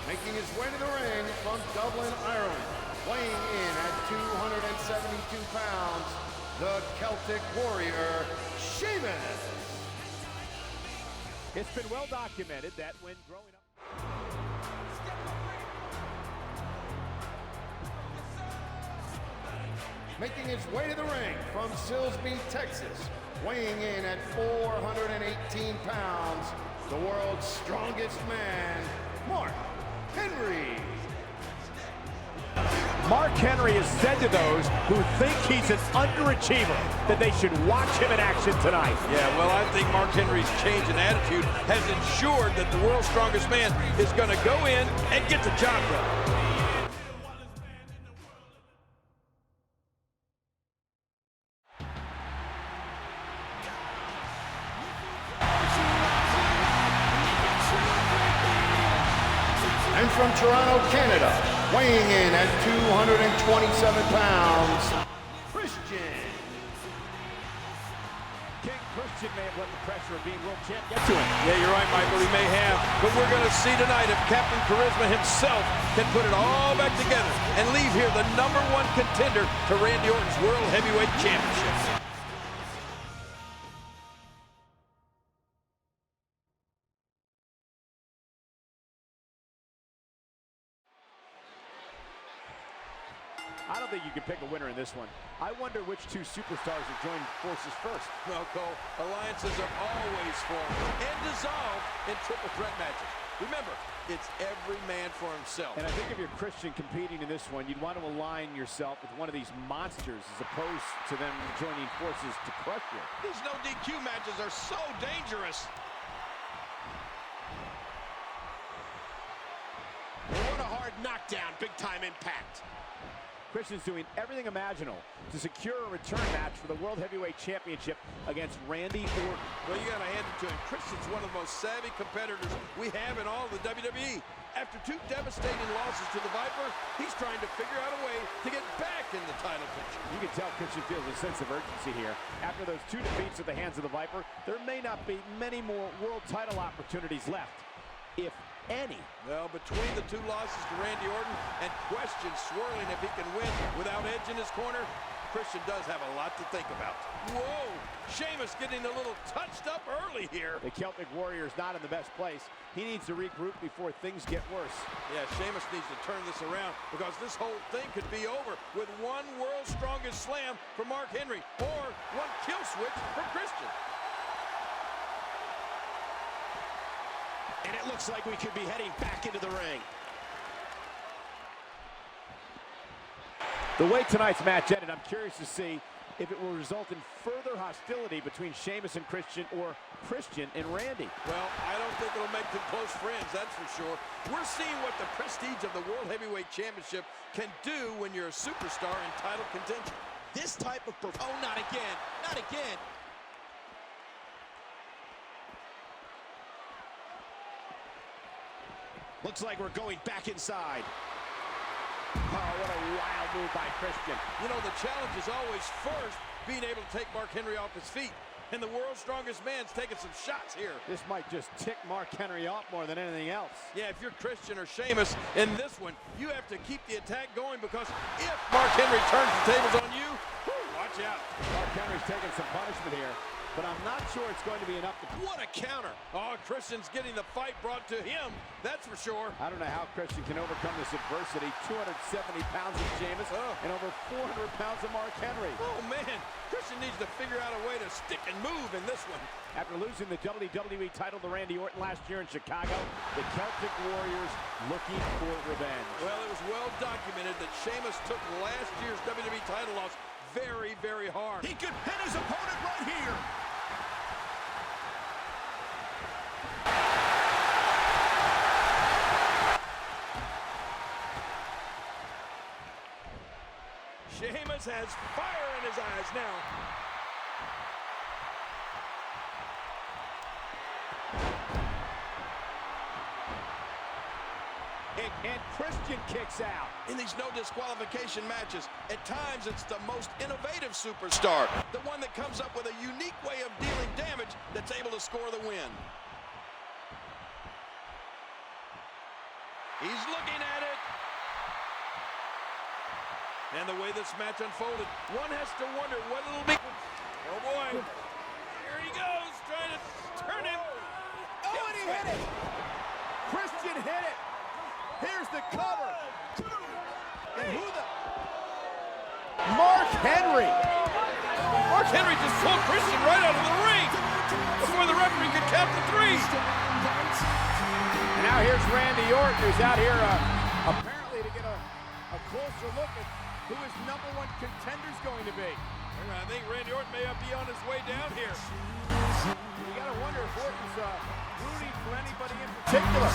Making his way to the ring from Dublin, Ireland, weighing in at 272 pounds, the Celtic Warrior, Sheamus. It's been well documented that when growing up... Making his way to the ring from Silsbee, Texas, weighing in at 418 pounds, the world's strongest man, Mark Henry. Mark Henry has said to those who think he's an underachiever that they should watch him in action tonight. Yeah, well, I think Mark Henry's change in attitude has ensured that the world's strongest man is going to go in and get the job done. And from Toronto, Canada, weighing in at 227 pounds, Christian. King Christian may have let the pressure of being world champ get to him. Yeah, you're right, Michael, he may have. But we're going to see tonight if Captain Charisma himself can put it all back together and leave here the #1 contender to Randy Orton's World Heavyweight Championship. I don't think you can pick a winner in this one. I wonder which two superstars will join forces first. Well, Cole, alliances are always formed and dissolved in triple threat matches. Remember, it's every man for himself. And I think if you're Christian competing in this one, you'd want to align yourself with one of these monsters as opposed to them joining forces to crush you. These no DQ matches are so dangerous. What a hard knockdown, big time impact. Christian's doing everything imaginable to secure a return match for the World Heavyweight Championship against Randy Orton. Well, you got to hand it to him. Christian's one of the most savvy competitors we have in all of the WWE. After 2 devastating losses to the Viper, he's trying to figure out a way to get back in the title picture. You can tell Christian feels a sense of urgency here. After those 2 defeats at the hands of the Viper, there may not be many more world title opportunities left, if any. Well, between the 2 losses to Randy Orton and questions swirling if he can win without Edge in his corner, Christian does have a lot to think about. Whoa! Sheamus getting a little touched up early here. The Celtic Warrior is not in the best place. He needs to regroup before things get worse. Yeah, Sheamus needs to turn this around because this whole thing could be over with one world's strongest slam from Mark Henry or one kill switch from Christian. And it looks like we could be heading back into the ring. The way tonight's match ended, I'm curious to see if it will result in further hostility between Sheamus and Christian or Christian and Randy. Well, I don't think it'll make them close friends, that's for sure. We're seeing what the prestige of the World Heavyweight Championship can do when you're a superstar in title contention. This type of oh, not again, not again. Looks like we're going back inside. Oh, what a wild move by Christian. You know, the challenge is always first being able to take Mark Henry off his feet. And the world's strongest man's taking some shots here. This might just tick Mark Henry off more than anything else. Yeah, if you're Christian or Sheamus in this one, you have to keep the attack going because if Mark Henry turns the tables on you, watch out. Mark Henry's taking some punishment here, but I'm not sure it's going to be enough to... What a counter. Oh, Christian's getting the fight brought to him, that's for sure. I don't know how Christian can overcome this adversity. 270 pounds of Sheamus and over 400 pounds of Mark Henry. Oh, man. Christian needs to figure out a way to stick and move in this one. After losing the WWE title to Randy Orton last year in Chicago, the Celtic Warriors looking for revenge. Well, it was well documented that Sheamus took last year's WWE title loss very, very hard. He could pin his opponent right here. Sheamus has fire in his eyes now. And Christian kicks out. In these no disqualification matches, at times it's the most innovative superstar, the one that comes up with a unique way of dealing damage that's able to score the win. He's looking at it. And the way this match unfolded, one has to wonder what it'll be. Oh boy. Here he goes, trying to turn him. Oh, and he hit it. Christian hit it. Here's the cover. And who the... Mark Henry. Mark Henry just pulled Christian right out of the ring before the referee could count the three. And now here's Randy Orton, who's out here apparently to get a closer look at who his #1 contender's going to be. I think Randy Orton may be on his way down here. You gotta wonder if Orton's rooting for anybody in particular.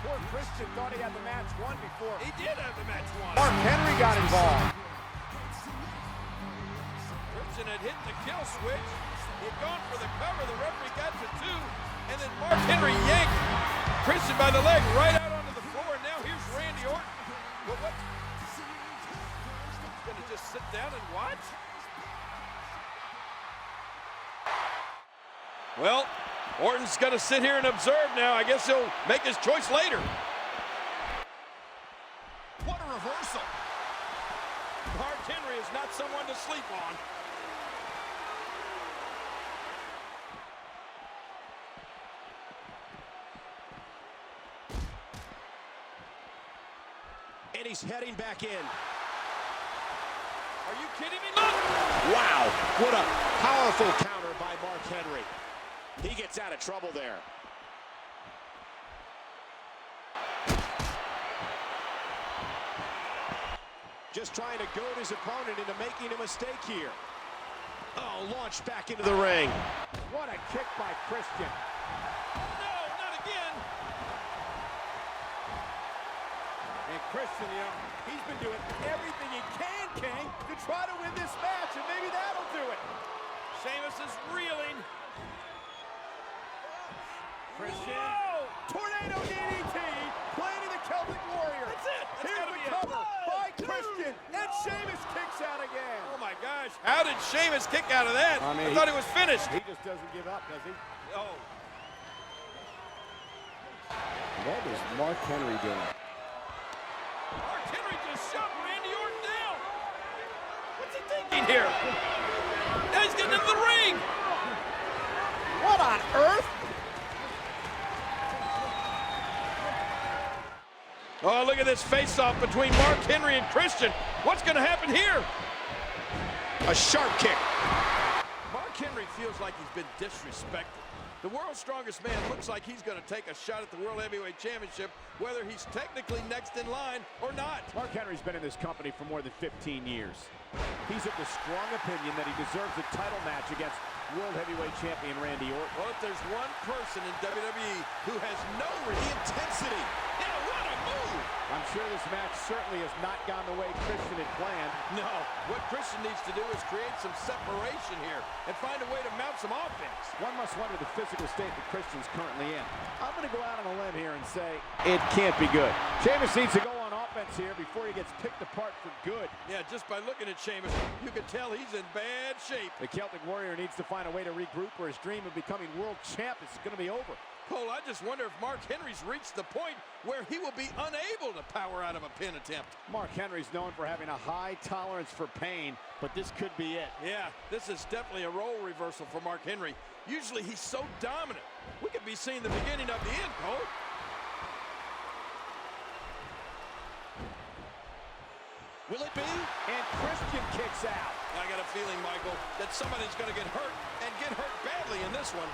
Poor Christian thought he had the match won before. He did have the match won. Mark Henry got involved. Christian had hit the kill switch. He had gone for the cover. The referee got to 2. And then Mark Henry yanked Christian by the leg right out onto the floor. And now here's Randy Orton. Well, what? He's going to just sit down and watch? Well, Orton's going to sit here and observe now. I guess he'll make his choice later. What a reversal. Mark Henry is not someone to sleep on. And he's heading back in. Are you kidding me? Look! Wow, what a powerful counter by Mark Henry. He gets out of trouble there. Just trying to goad his opponent into making a mistake here. Oh, launched back into the ring. What a kick by Christian. No, not again. And Christian, you know, he's been doing everything he can, King, to try to win this match, and maybe that'll do it. Sheamus is reeling. Christian. Whoa! Tornado DDT, planting the Celtic Warrior. That's it. That's Here's gotta the be it. cover by Christian, and Sheamus kicks out again. Oh my gosh. How did Sheamus kick out of that? I mean, I thought he was finished. He just doesn't give up, does he? Oh. What is Mark Henry doing? Mark Henry just shoved Randy Orton down. What's he thinking here? Now he's getting into the ring. What on earth? Oh, look at this face-off between Mark Henry and Christian. What's going to happen here? A sharp kick. Mark Henry feels like he's been disrespected. The world's strongest man looks like he's going to take a shot at the World Heavyweight Championship, whether he's technically next in line or not. Mark Henry's been in this company for more than 15 years. He's of the strong opinion that he deserves a title match against World Heavyweight Champion Randy Orton. Well, if there's one person in WWE who has no intensity, yeah, what a move! I'm sure this match certainly has not gone the way Christian had planned. No, what Christian needs to do is create some separation here and find a way to mount some offense. One must wonder the physical state that Christian's currently in. I'm going to go out on a limb here and say it can't be good. Sheamus needs to go on offense here before he gets picked apart for good. Yeah, just by looking at Sheamus, you can tell he's in bad shape. The Celtic Warrior needs to find a way to regroup, or his dream of becoming world champ is going to be over. Cole, I just wonder if Mark Henry's reached the point where he will be unable to power out of a pin attempt. Mark Henry's known for having a high tolerance for pain, but this could be it. Yeah, this is definitely a role reversal for Mark Henry. Usually he's so dominant. We could be seeing the beginning of the end, Cole. Will it be? And Christian kicks out. I got a feeling, Michael, that somebody's going to get hurt and get hurt badly in this one.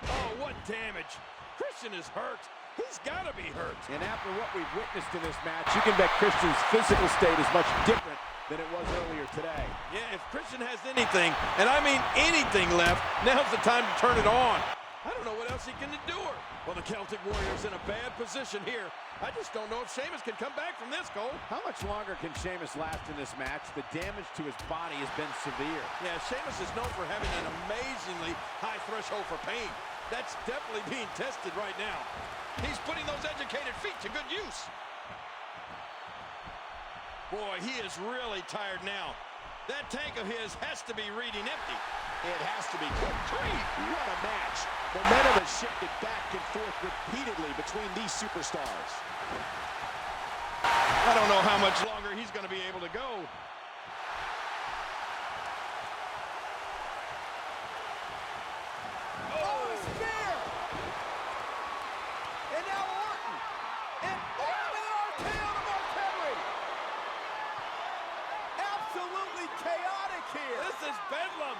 Oh, what damage. Christian is hurt. He's got to be hurt. And after what we've witnessed in this match, you can bet Christian's physical state is much different than it was earlier today. Yeah, if Christian has anything, and I mean anything left, now's the time to turn it on. I don't know what else he can endure. Well, the Celtic Warrior's in a bad position here. I just don't know if Sheamus can come back from this, Cole. How much longer can Sheamus last in this match? The damage to his body has been severe. Yeah, Sheamus is known for having an amazingly high threshold for pain. That's definitely being tested right now. He's putting those educated feet to good use. Boy, he is really tired now. That tank of his has to be reading empty. It has to be. Good grief. What a match. Momentum has shifted back and forth repeatedly between these superstars. I don't know how much longer he's going to be able to go. Oh, a spear! And now Orton. And Orton with an RKO to Mark Henry. Absolutely chaotic here. This is bedlam.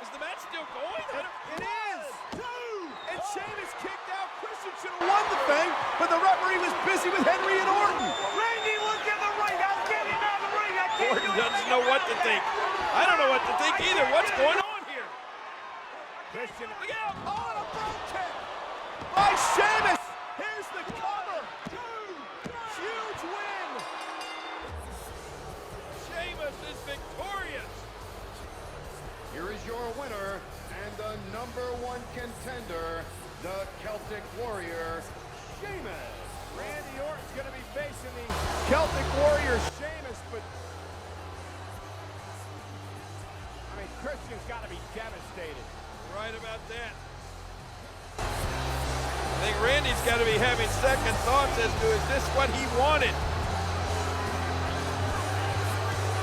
Is the match still going? It is. And Sheamus kicked out. Christian should have won the thing, but the referee was busy with Henry and Orton. Randy, look at the ring. I'm getting out of the ring. I can't Orton doesn't know what to think. I don't know what to think either. What's going on here? Christian, Look out! on a front kick by Sheamus. Here's the cover. Huge win. Sheamus is victorious. Here is your winner and the #1 contender, the Celtic Warrior, Sheamus. Randy Orton's going to be facing the Celtic Warrior, Sheamus, but I mean, Christian's got to be devastated. Right about that. I think Randy's got to be having second thoughts as to, is this what he wanted?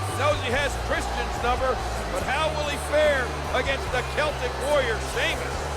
He knows he has Christian's number, but how will he fare against the Celtic Warrior, Sheamus?